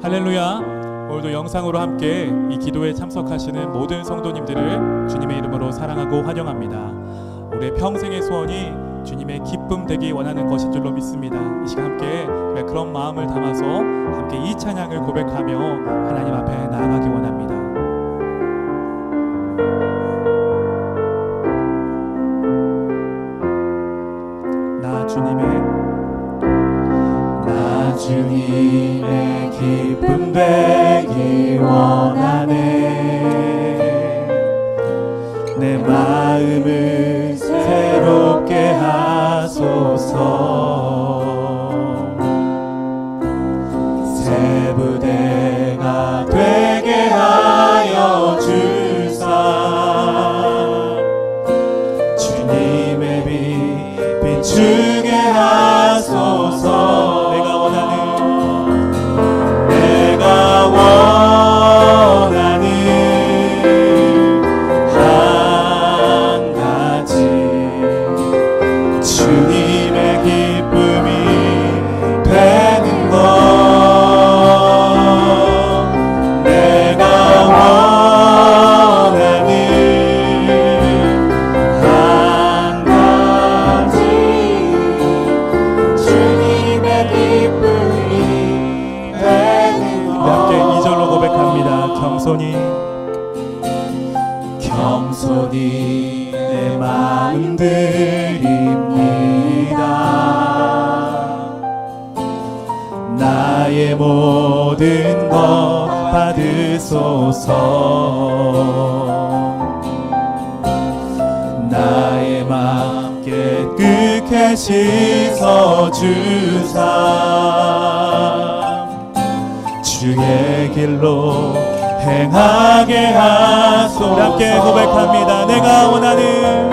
할렐루야. 오늘도 영상으로 함께 이 기도에 참석하시는 모든 성도님들을 주님의 이름으로 사랑하고 환영합니다. 우리의 평생의 소원이 주님의 기쁨 되기 원하는 것인 줄로 믿습니다. 이 시간 함께 그런 마음을 담아서 함께 이 찬양을 고백하며 하나님 앞에 나아가기 원합니다. 나 주님의 기쁨 되기 원하네. 내 마음을 새롭게 하소서. 새 부대가 되게 하여 주사. 주님의 빛 비추게 하소서. 내가 원하는 한 가지, 주님의 기쁨이 되는 것. 내가 원하는 한 가지, 주님의 기쁨이 되는 것. 함께 2절로 고백합니다. 겸손히 내 마음 드립니다. 나의 모든 것 받으소서. 나의 맘 깨끗게 씻어주사. 주의 길로 행하게 하소서. 함께 고백합니다. 내가 원하는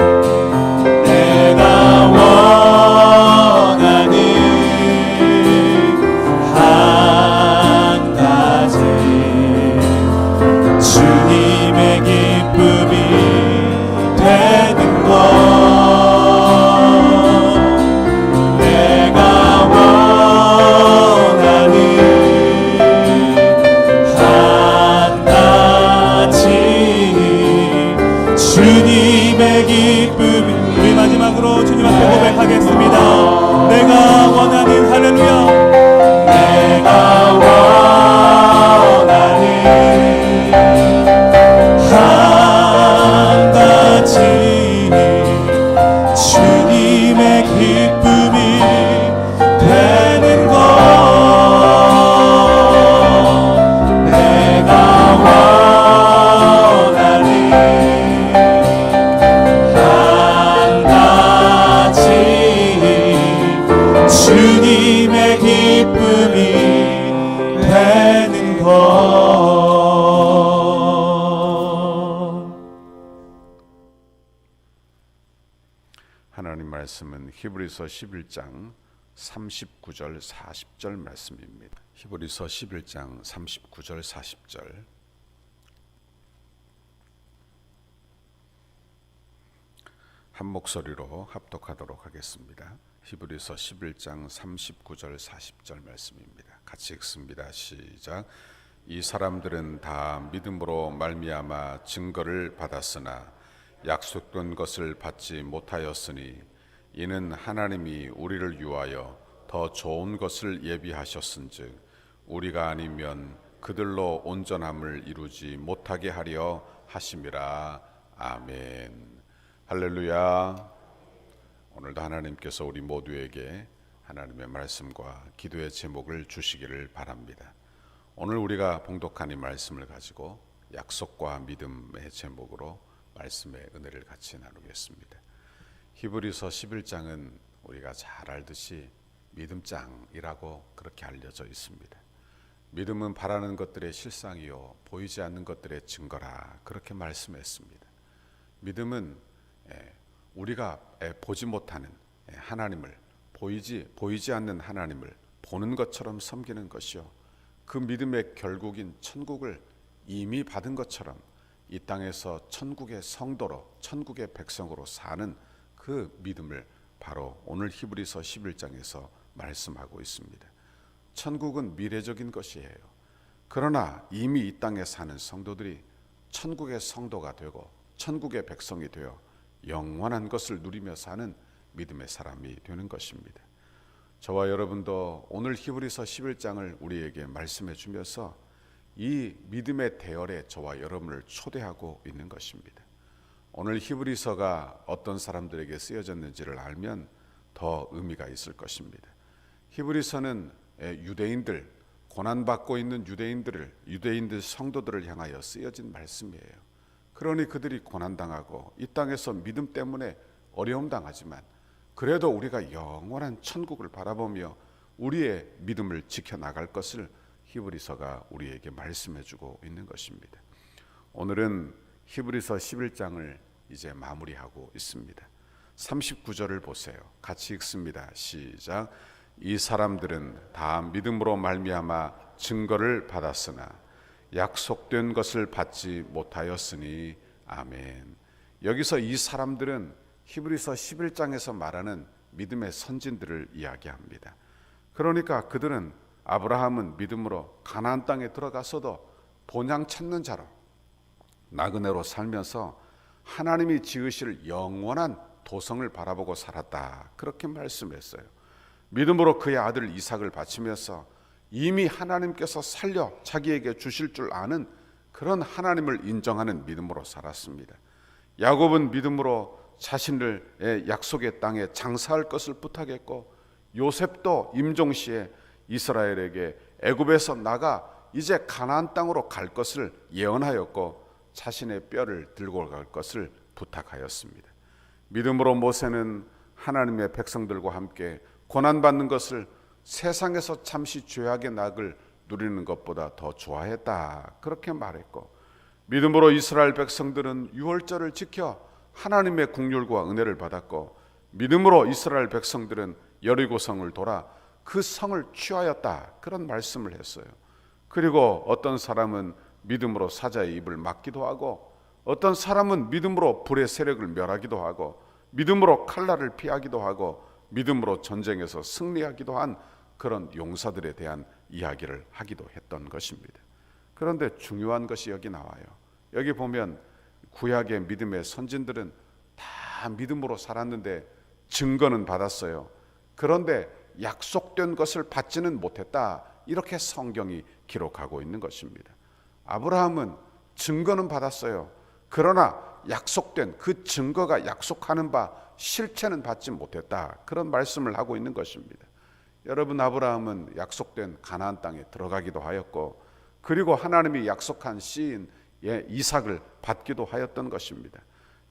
한 가지, 주님의 기쁨이 되는 것. 내가 원하는 주님의 기쁨이. 우리 마지막으로 주님 앞에 고백하겠습니다. 내가 원하는, 할렐루야. 내가 원하는 한 가지, 주님의 기쁨이 되는 것. 내가 원하는 주님의 기쁨이 되는 것. 하나님 말씀은 히브리서 11장 39절 40절 말씀입니다. 히브리서 11장 39절 40절. 한 목소리로 합독하도록 하겠습니다. 히브리서 11장 39절 40절 말씀입니다. 같이 읽습니다. 시작. 이 사람들은 다 믿음으로 말미암아 증거를 받았으나 약속된 것을 받지 못하였으니 이는 하나님이 우리를 위하여 더 좋은 것을 예비하셨은즉 우리가 아니면 그들로 온전함을 이루지 못하게 하려 하심이라. 아멘. 할렐루야. 오늘도 하나님께서 우리 모두에게 하나님의 말씀과 기도의 제목을 주시기를 바랍니다. 오늘 우리가 봉독한 이 말씀을 가지고 약속과 믿음의 제목으로 말씀의 은혜를 같이 나누겠습니다. 히브리서 11장은 우리가 잘 알듯이 믿음장이라고 그렇게 알려져 있습니다. 믿음은 바라는 것들의 실상이요 보이지 않는 것들의 증거라, 그렇게 말씀했습니다. 믿음은 우리가 보지 못하는 하나님을, 보이지 않는 하나님을 보는 것처럼 섬기는 것이요, 그 믿음의 결국인 천국을 이미 받은 것처럼 이 땅에서 천국의 성도로, 천국의 백성으로 사는 그 믿음을 바로 오늘 히브리서 11장에서 말씀하고 있습니다. 천국은 미래적인 것이에요. 그러나 이미 이 땅에 사는 성도들이 천국의 성도가 되고 천국의 백성이 되어 영원한 것을 누리며 사는 믿음의 사람이 되는 것입니다. 저와 여러분도 오늘 히브리서 11장을 우리에게 말씀해 주면서 이 믿음의 대열에 저와 여러분을 초대하고 있는 것입니다. 오늘 히브리서가 어떤 사람들에게 쓰여졌는지를 알면 더 의미가 있을 것입니다. 히브리서는 유대인들, 고난받고 있는 유대인들 성도들을 향하여 쓰여진 말씀이에요. 그러니 그들이 고난당하고 이 땅에서 믿음 때문에 어려움 당하지만 그래도 우리가 영원한 천국을 바라보며 우리의 믿음을 지켜나갈 것을 히브리서가 우리에게 말씀해주고 있는 것입니다. 오늘은 히브리서 11장을 이제 마무리하고 있습니다. 39절을 보세요. 같이 읽습니다. 시작. 이 사람들은 다 믿음으로 말미암아 증거를 받았으나 약속된 것을 받지 못하였으니 아멘. 여기서 이 사람들은 히브리서 11장에서 말하는 믿음의 선진들을 이야기합니다. 그러니까 그들은 아브라함은 믿음으로 가나안 땅에 들어가서도 본향 찾는 자로 나그네로 살면서 하나님이 지으실 영원한 도성을 바라보고 살았다. 그렇게 말씀했어요. 믿음으로 그의 아들 이삭을 바치면서 이미 하나님께서 살려 자기에게 주실 줄 아는 그런 하나님을 인정하는 믿음으로 살았습니다. 야곱은 믿음으로 자신을 약속의 땅에 장사할 것을 부탁했고, 요셉도 임종시에 이스라엘에게 애굽에서 나가 이제 가나안 땅으로 갈 것을 예언하였고 자신의 뼈를 들고 갈 것을 부탁하였습니다. 믿음으로 모세는 하나님의 백성들과 함께 고난받는 것을 세상에서 잠시 죄악의 낙을 누리는 것보다 더 좋아했다. 그렇게 말했고, 믿음으로 이스라엘 백성들은 유월절을 지켜 하나님의 긍휼과 은혜를 받았고, 믿음으로 이스라엘 백성들은 여리고성을 돌아 그 성을 취하였다. 그런 말씀을 했어요. 그리고 어떤 사람은 믿음으로 사자의 입을 막기도 하고, 어떤 사람은 믿음으로 불의 세력을 멸하기도 하고, 믿음으로 칼날을 피하기도 하고, 믿음으로 전쟁에서 승리하기도 한 그런 용사들에 대한 이야기를 하기도 했던 것입니다. 그런데 중요한 것이 여기 나와요. 여기 보면 구약의 믿음의 선진들은 다 믿음으로 살았는데 증거는 받았어요. 그런데 약속된 것을 받지는 못했다. 이렇게 성경이 기록하고 있는 것입니다. 아브라함은 증거는 받았어요. 그러나 약속된 그 증거가 약속하는 바 실체는 받지 못했다. 그런 말씀을 하고 있는 것입니다. 여러분, 아브라함은 약속된 가나안 땅에 들어가기도 하였고, 그리고 하나님이 약속한 씨인 이삭을 받기도 하였던 것입니다.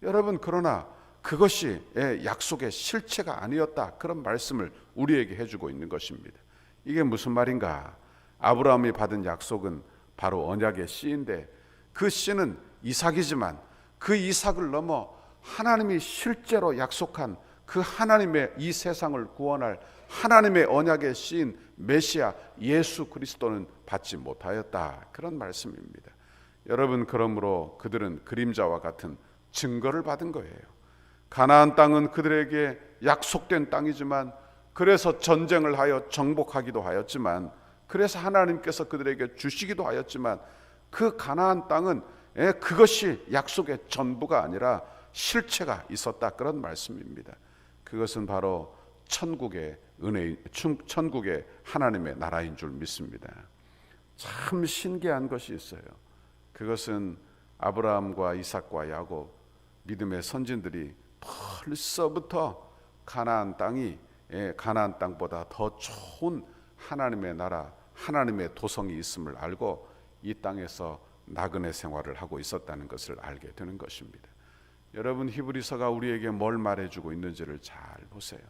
여러분, 그러나 그것이 약속의 실체가 아니었다. 그런 말씀을 우리에게 해주고 있는 것입니다. 이게 무슨 말인가? 아브라함이 받은 약속은 바로 언약의 씨인데, 그 씨는 이삭이지만 그 이삭을 넘어 하나님이 실제로 약속한 그 하나님의 이 세상을 구원할 하나님의 언약의 씨인 메시아 예수 그리스도는 받지 못하였다. 그런 말씀입니다. 여러분, 그러므로 그들은 그림자와 같은 증거를 받은 거예요. 가나안 땅은 그들에게 약속된 땅이지만, 그래서 전쟁을 하여 정복하기도 하였지만, 그래서 하나님께서 그들에게 주시기도 하였지만, 그 가나안 땅은 그것이 약속의 전부가 아니라 실체가 있었다. 그런 말씀입니다. 그것은 바로 천국의 은혜, 천국의 하나님의 나라인 줄 믿습니다. 참 신기한 것이 있어요. 그것은 아브라함과 이삭과 야곱 믿음의 선진들이 벌써부터 가나안 땅이 가나안 땅보다 더 좋은 하나님의 나라, 하나님의 도성이 있음을 알고 이 땅에서 나그네 생활을 하고 있었다는 것을 알게 되는 것입니다. 여러분, 히브리서가 우리에게 뭘 말해주고 있는지를 잘 보세요.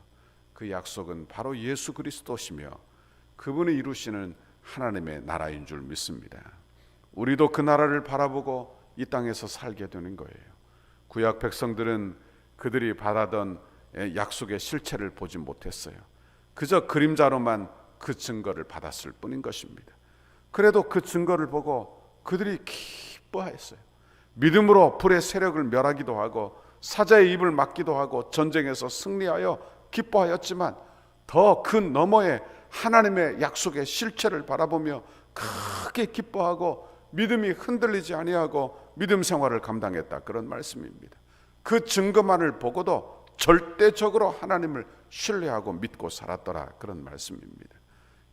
그 약속은 바로 예수 그리스도시며 그분이 이루시는 하나님의 나라인 줄 믿습니다. 우리도 그 나라를 바라보고 이 땅에서 살게 되는 거예요. 구약 백성들은 그들이 받았던 약속의 실체를 보지 못했어요. 그저 그림자로만 그 증거를 받았을 뿐인 것입니다. 그래도 그 증거를 보고 그들이 기뻐했어요. 믿음으로 불의 세력을 멸하기도 하고 사자의 입을 막기도 하고 전쟁에서 승리하여 기뻐하였지만, 더 그 너머에 하나님의 약속의 실체를 바라보며 크게 기뻐하고 믿음이 흔들리지 아니하고 믿음 생활을 감당했다, 그런 말씀입니다. 그 증거만을 보고도 절대적으로 하나님을 신뢰하고 믿고 살았더라, 그런 말씀입니다.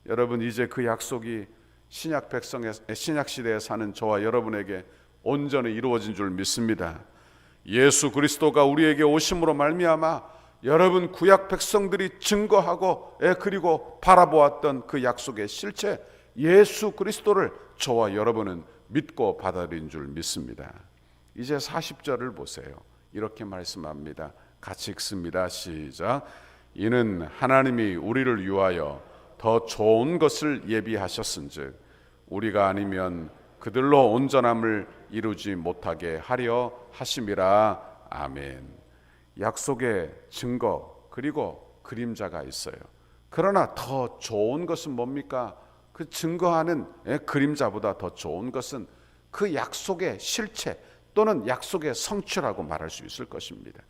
여러분, 이제 그 약속이 신약 시대에 사는 저와 여러분에게 온전히 이루어진 줄 믿습니다. 예수 그리스도가 우리에게 오심으로 말미암아 여러분 구약 백성들이 증거하고 그리고 바라보았던 그 약속의 실체 예수 그리스도를 저와 여러분은 믿고 받아들인 줄 믿습니다. 이제 40절을 보세요. 이렇게 말씀합니다. 같이 읽습니다. 시작. 이는 하나님이 우리를 위하여 더 좋은 것을 예비하셨은즉 우리가 아니면 그들로 온전함을 이루지 못하게 하려 하심이라. 아멘. 약속의 증거 그리고 그림자가 있어요. 그러나 더 좋은 것은 뭡니까? 그 증거하는 그림자보다 더 좋은 것은 그 약속의 실체 또는 약속의 성취라고 말할 수 있을 것입니다.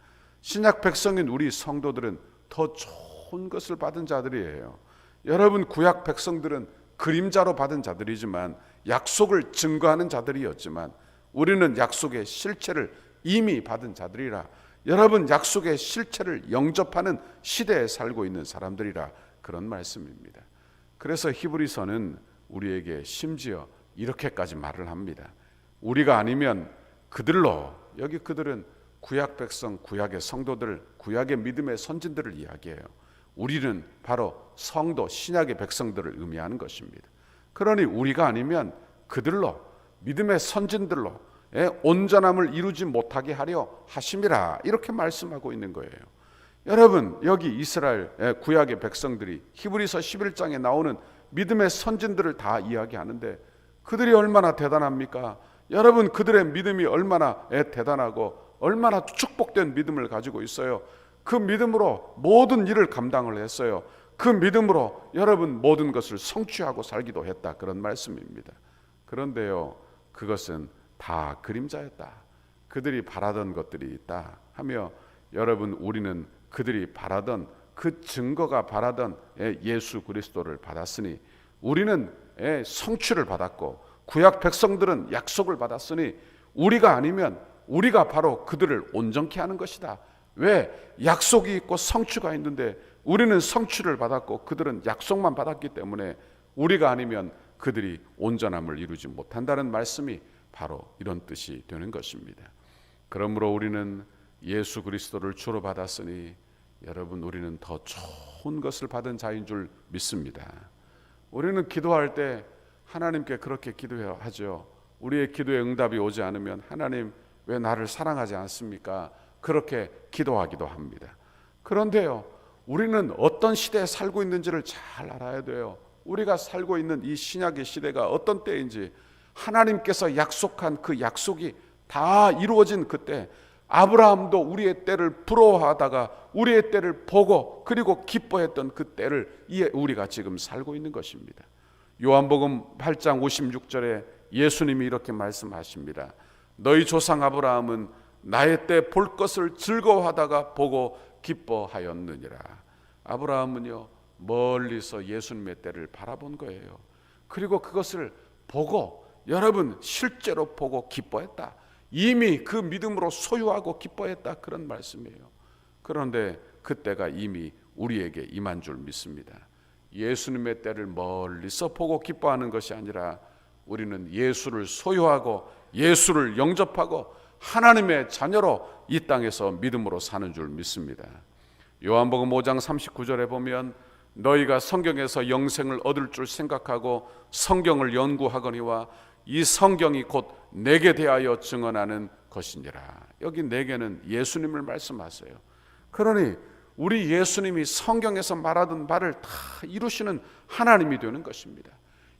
신약 백성인 우리 성도들은 더 좋은 것을 받은 자들이에요. 여러분, 구약 백성들은 그림자로 받은 자들이지만 약속을 증거하는 자들이었지만 우리는 약속의 실체를 이미 받은 자들이라, 여러분 약속의 실체를 영접하는 시대에 살고 있는 사람들이라, 그런 말씀입니다. 그래서 히브리서는 우리에게 심지어 이렇게까지 말을 합니다. 우리가 아니면 그들로, 여기 그들은 구약 백성, 구약의 성도들, 구약의 믿음의 선진들을 이야기해요. 우리는 바로 성도, 신약의 백성들을 의미하는 것입니다. 그러니 우리가 아니면 그들로, 믿음의 선진들로 온전함을 이루지 못하게 하려 하심이라, 이렇게 말씀하고 있는 거예요. 여러분, 여기 이스라엘 구약의 백성들이 히브리서 11장에 나오는 믿음의 선진들을 다 이야기하는데 그들이 얼마나 대단합니까? 여러분, 그들의 믿음이 얼마나 대단하고 얼마나 축복된 믿음을 가지고 있어요. 그 믿음으로 모든 일을 감당을 했어요. 그 믿음으로 여러분 모든 것을 성취하고 살기도 했다, 그런 말씀입니다. 그런데요, 그것은 다 그림자였다. 그들이 바라던 것들이 있다 하며, 여러분, 우리는 그들이 바라던 그 증거가 바라던 예수 그리스도를 받았으니 우리는 성취를 받았고 구약 백성들은 약속을 받았으니 우리가 아니면 우리가 바로 그들을 온전케 하는 것이다. 왜? 약속이 있고 성취가 있는데 우리는 성취를 받았고 그들은 약속만 받았기 때문에 우리가 아니면 그들이 온전함을 이루지 못한다는 말씀이 바로 이런 뜻이 되는 것입니다. 그러므로 우리는 예수 그리스도를 주로 받았으니 여러분, 우리는 더 좋은 것을 받은 자인 줄 믿습니다. 우리는 기도할 때 하나님께 그렇게 기도하죠. 우리의 기도에 응답이 오지 않으면 하나님 왜 나를 사랑하지 않습니까? 그렇게 기도하기도 합니다. 그런데요, 우리는 어떤 시대에 살고 있는지를 잘 알아야 돼요. 우리가 살고 있는 이 신약의 시대가 어떤 때인지, 하나님께서 약속한 그 약속이 다 이루어진 그때, 아브라함도 우리의 때를 부러워하다가 우리의 때를 보고 그리고 기뻐했던 그 때를 우리가 지금 살고 있는 것입니다. 요한복음 8장 56절에 예수님이 이렇게 말씀하십니다. 너희 조상 아브라함은 나의 때 볼 것을 즐거워하다가 보고 기뻐하였느니라. 아브라함은요, 멀리서 예수님의 때를 바라본 거예요. 그리고 그것을 보고, 여러분, 실제로 보고 기뻐했다. 이미 그 믿음으로 소유하고 기뻐했다, 그런 말씀이에요. 그런데 그때가 이미 우리에게 임한 줄 믿습니다. 예수님의 때를 멀리서 보고 기뻐하는 것이 아니라 우리는 예수를 소유하고 예수를 영접하고 하나님의 자녀로 이 땅에서 믿음으로 사는 줄 믿습니다. 요한복음 5장 39절에 보면 너희가 성경에서 영생을 얻을 줄 생각하고 성경을 연구하거니와 이 성경이 곧 내게 대하여 증언하는 것이니라. 여기 내게는 예수님을 말씀하세요. 그러니 우리 예수님이 성경에서 말하던 말을 다 이루시는 하나님이 되는 것입니다.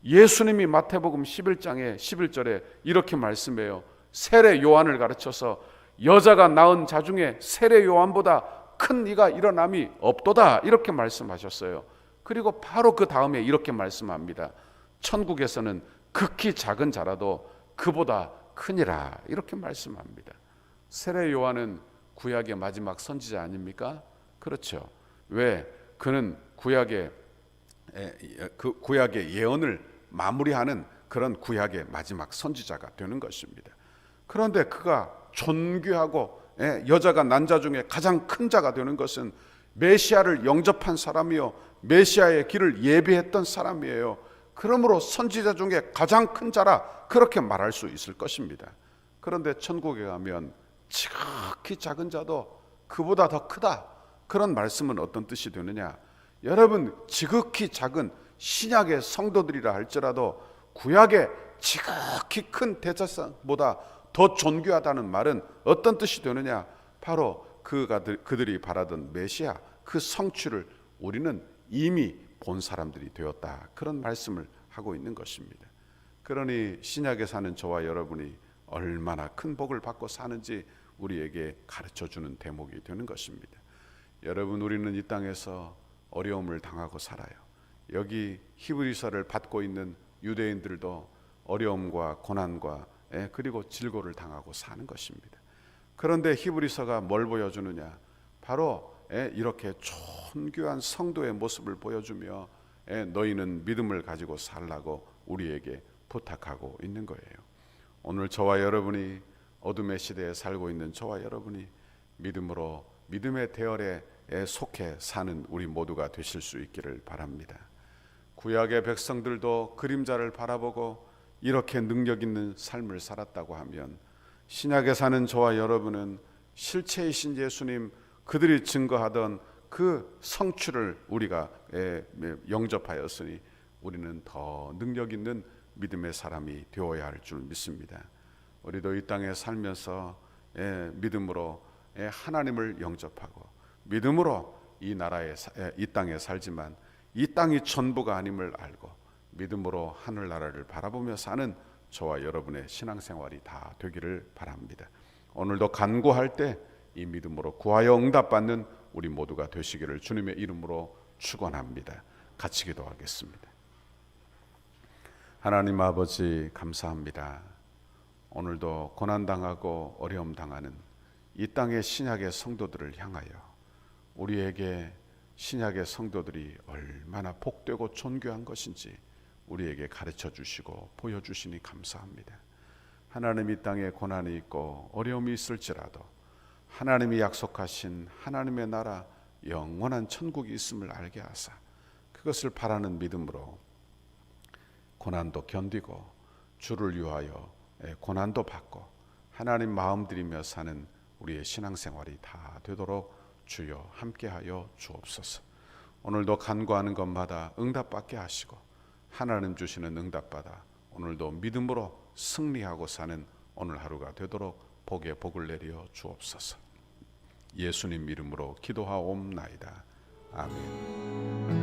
예수님이 마태복음 11장에 11절에 이렇게 말씀해요. 세례 요한을 가르쳐서 여자가 낳은 자 중에 세례 요한보다 큰 이가 일어남이 없도다, 이렇게 말씀하셨어요. 그리고 바로 그 다음에 이렇게 말씀합니다. 천국에서는 극히 작은 자라도 그보다 크니라, 이렇게 말씀합니다. 세례 요한은 구약의 마지막 선지자 아닙니까? 그렇죠. 왜? 그는 구약의 예언을 마무리하는 그런 구약의 마지막 선지자가 되는 것입니다. 그런데 그가 존귀하고 여자가 난 자 중에 가장 큰 자가 되는 것은 메시아를 영접한 사람이요 메시아의 길을 예비했던 사람이에요. 그러므로 선지자 중에 가장 큰 자라 그렇게 말할 수 있을 것입니다. 그런데 천국에 가면 지극히 작은 자도 그보다 더 크다. 그런 말씀은 어떤 뜻이 되느냐? 여러분, 지극히 작은 신약의 성도들이라 할지라도 구약의 지극히 큰 대제사장보다 더 존귀하다는 말은 어떤 뜻이 되느냐? 바로 그들이 바라던 메시아 그 성취를 우리는 이미 본 사람들이 되었다. 그런 말씀을 하고 있는 것입니다. 그러니 신약에 사는 저와 여러분이 얼마나 큰 복을 받고 사는지 우리에게 가르쳐주는 대목이 되는 것입니다. 여러분, 우리는 이 땅에서 어려움을 당하고 살아요. 여기 히브리서를 받고 있는 유대인들도 어려움과 고난과 그리고 질고를 당하고 사는 것입니다. 그런데 히브리서가 뭘 보여주느냐? 바로 이렇게 존귀한 성도의 모습을 보여주며 너희는 믿음을 가지고 살라고 우리에게 부탁하고 있는 거예요. 오늘 저와 여러분이 어둠의 시대에 살고 있는 저와 여러분이 믿음으로 믿음의 대열에 속해 사는 우리 모두가 되실 수 있기를 바랍니다. 구약의 백성들도 그림자를 바라보고 이렇게 능력 있는 삶을 살았다고 하면 신약에 사는 저와 여러분은 실체이신 예수님 그들이 증거하던 그 성취를 우리가 영접하였으니 우리는 더 능력 있는 믿음의 사람이 되어야 할 줄 믿습니다. 우리도 이 땅에 살면서 믿음으로 하나님을 영접하고 믿음으로 이 땅에 살지만 이 땅이 전부가 아님을 알고 믿음으로 하늘나라를 바라보며 사는 저와 여러분의 신앙생활이 다 되기를 바랍니다. 오늘도 간구할 때 이 믿음으로 구하여 응답받는 우리 모두가 되시기를 주님의 이름으로 축원합니다. 같이 기도하겠습니다. 하나님 아버지, 감사합니다. 오늘도 고난당하고 어려움 당하는 이 땅의 신약의 성도들을 향하여 우리에게 신약의 성도들이 얼마나 복되고 존귀한 것인지 우리에게 가르쳐 주시고 보여주시니 감사합니다. 하나님, 이 땅에 고난이 있고 어려움이 있을지라도 하나님이 약속하신 하나님의 나라 영원한 천국이 있음을 알게 하사 그것을 바라는 믿음으로 고난도 견디고 주를 위하여 고난도 받고 하나님 마음 들이며 사는 우리의 신앙생활이 다 되도록 주여 함께하여 주옵소서. 오늘도 간구하는 것마다 응답받게 하시고 하나님 주시는 응답받아 오늘도 믿음으로 승리하고 사는 오늘 하루가 되도록 복에 복을 내려 주옵소서. 예수님 이름으로 기도하옵나이다. 아멘.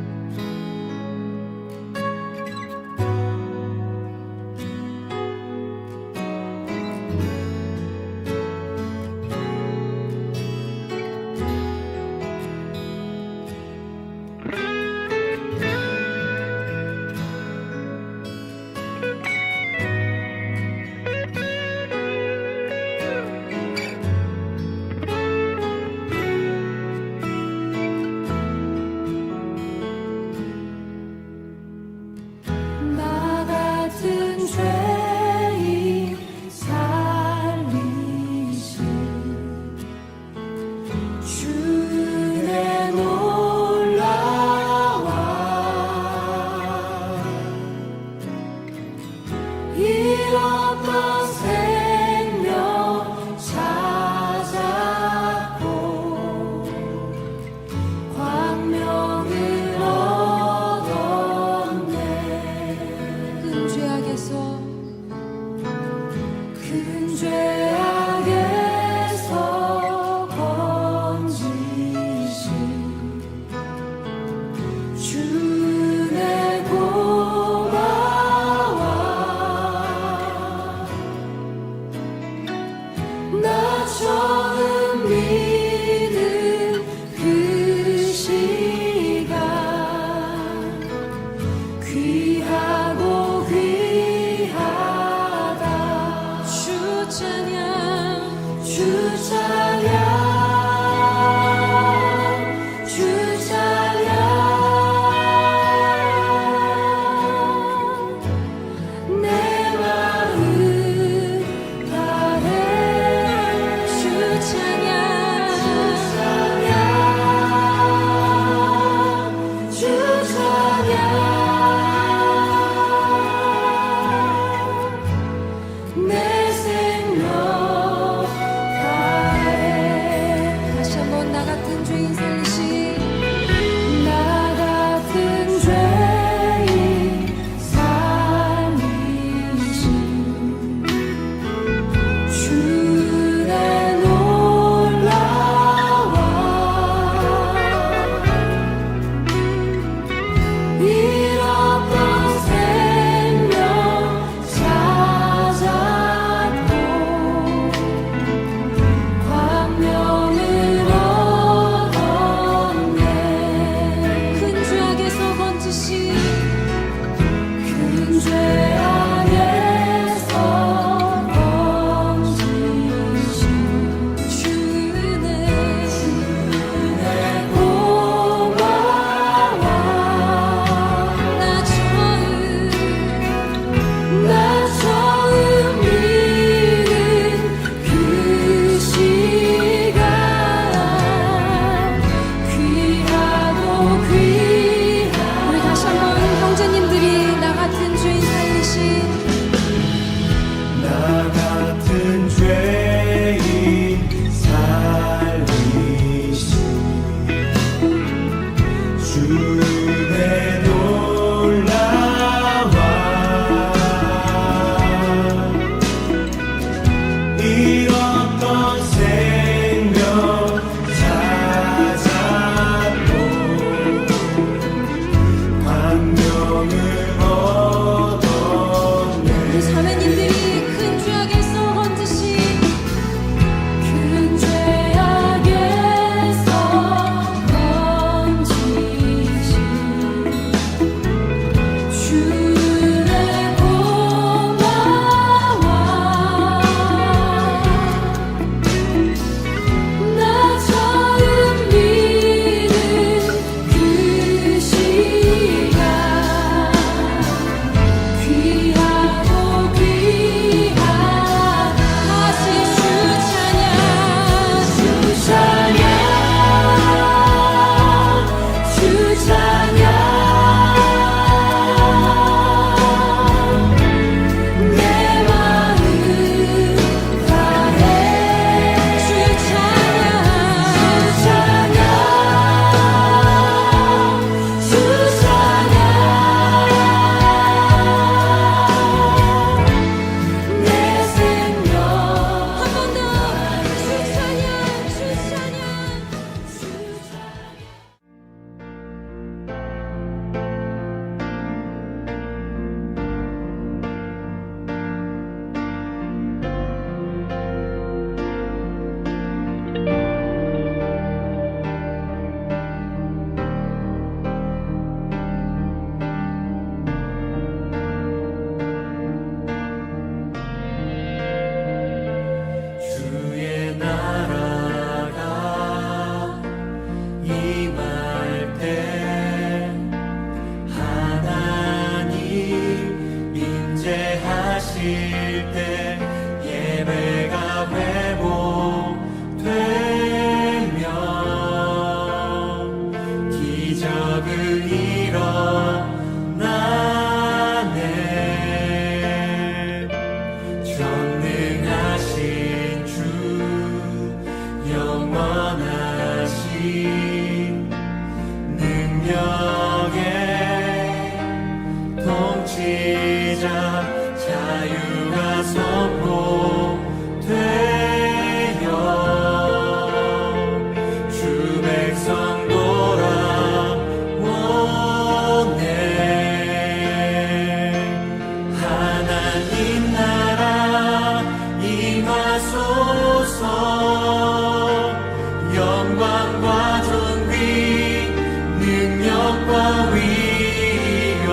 영광과 존귀 능력과 위엄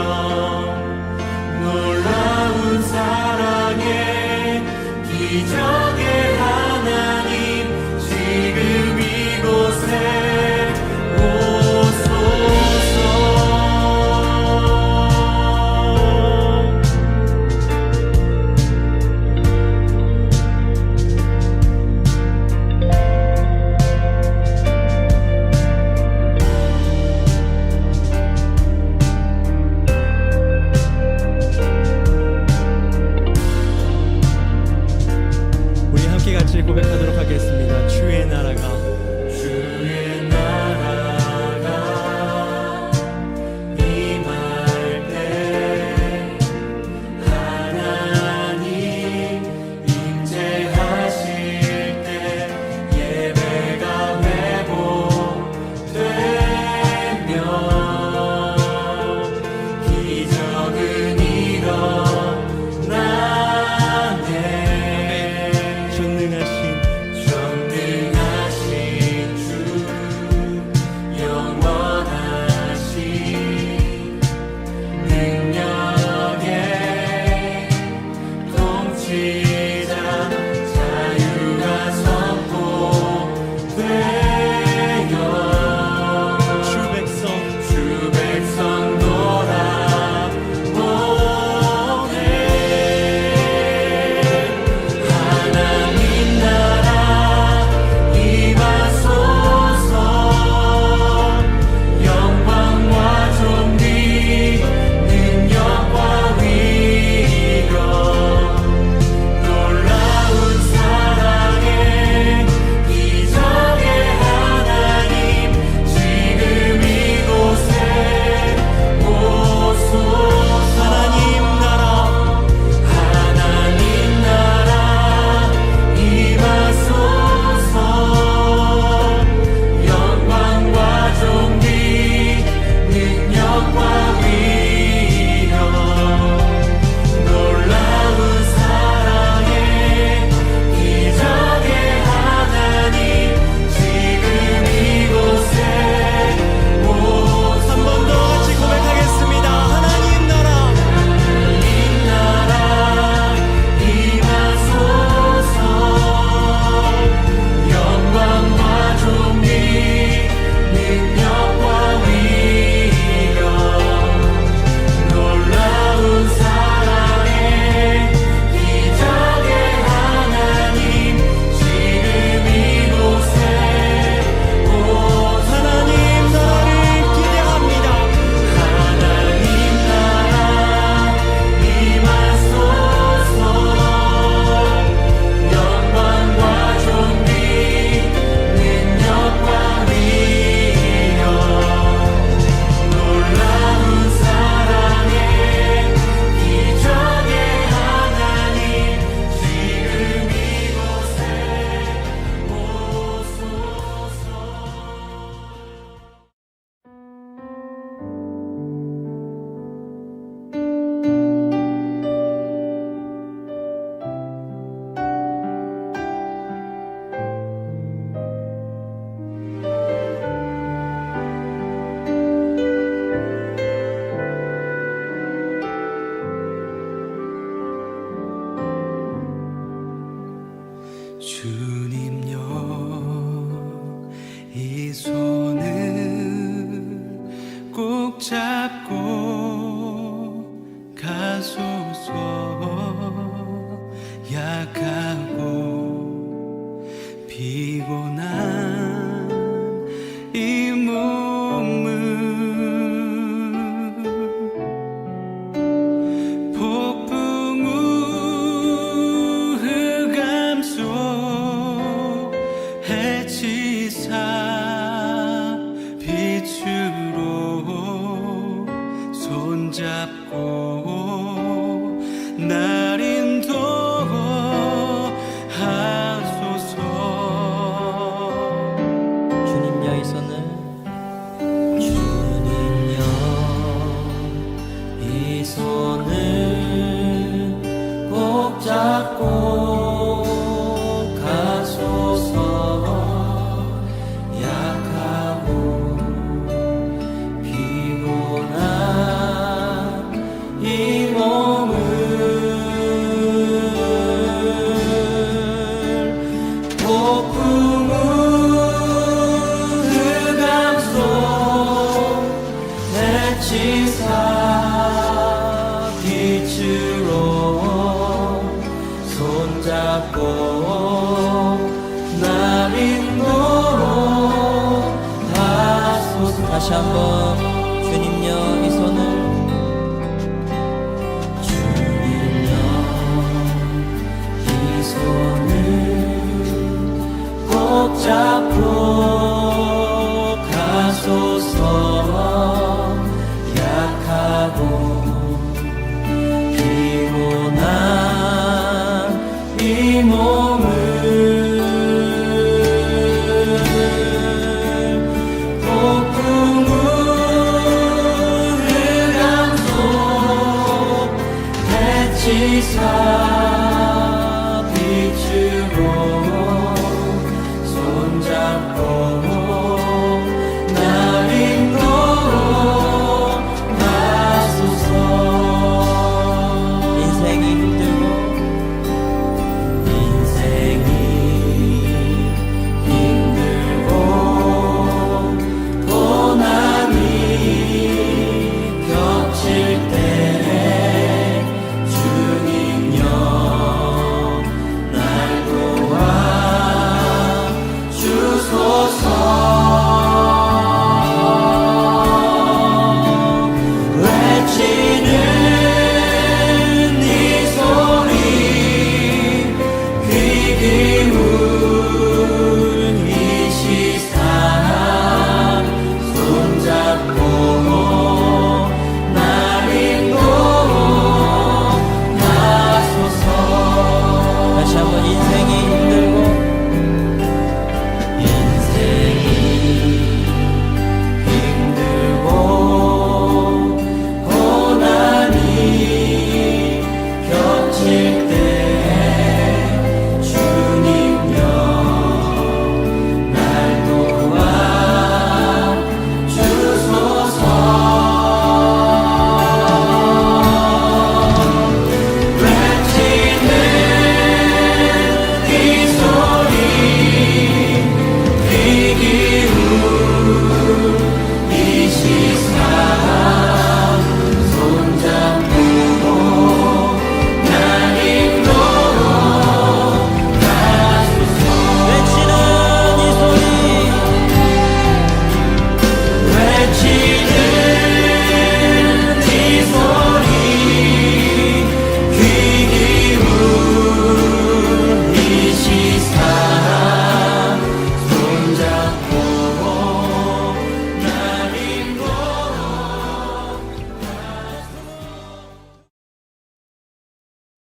놀라운 사랑의 기적의 하나님 지금 이곳에 오소서. 우리 함께 같이 고백하도록 하겠습니다. 주의 나라가 주의 나라가 임할 때 하나님 임재하실 때 예배가 회복되며 기적은 일어나네. 전능하신 주 영원하신 능력의 통치자 자유가 선포되어 주 백성 돌아보네. 하나님 나라 임하소서. 영광과 존귀 능력과 위엄 놀라운 사랑의 기적의 하나님 지금 이곳에 오소서. 하나님 나라 임하소서. 영광과 존귀 능력과 위엄 놀라운 사랑의 기적의 하나님 지금 이곳에 오소서. 한 번 더 같이 고백하겠습니다. 하나님 나라 임하소서. 영광과 존귀 능력과 위엄 놀라운 사랑의 기적의 하나님 지금 이곳에 오소서. 하나님 나라를 기대합니다. 하나님 나라 임하소서. 영광과 존귀 능력과 위엄 놀라운 사랑의 기적의 하나님 지금 이곳에 오소서. 주님여 이 손을 꼭 잡고 가소서. 약하고 피곤한 이 몸을 폭풍 우 흑암속 해치사 빛으로 폭풍우 흑암 속 내치사 빛으로 손잡고 날 인도하소서. 다시 한번 주님여 이 손을 주님여 이 손을 꼭 잡고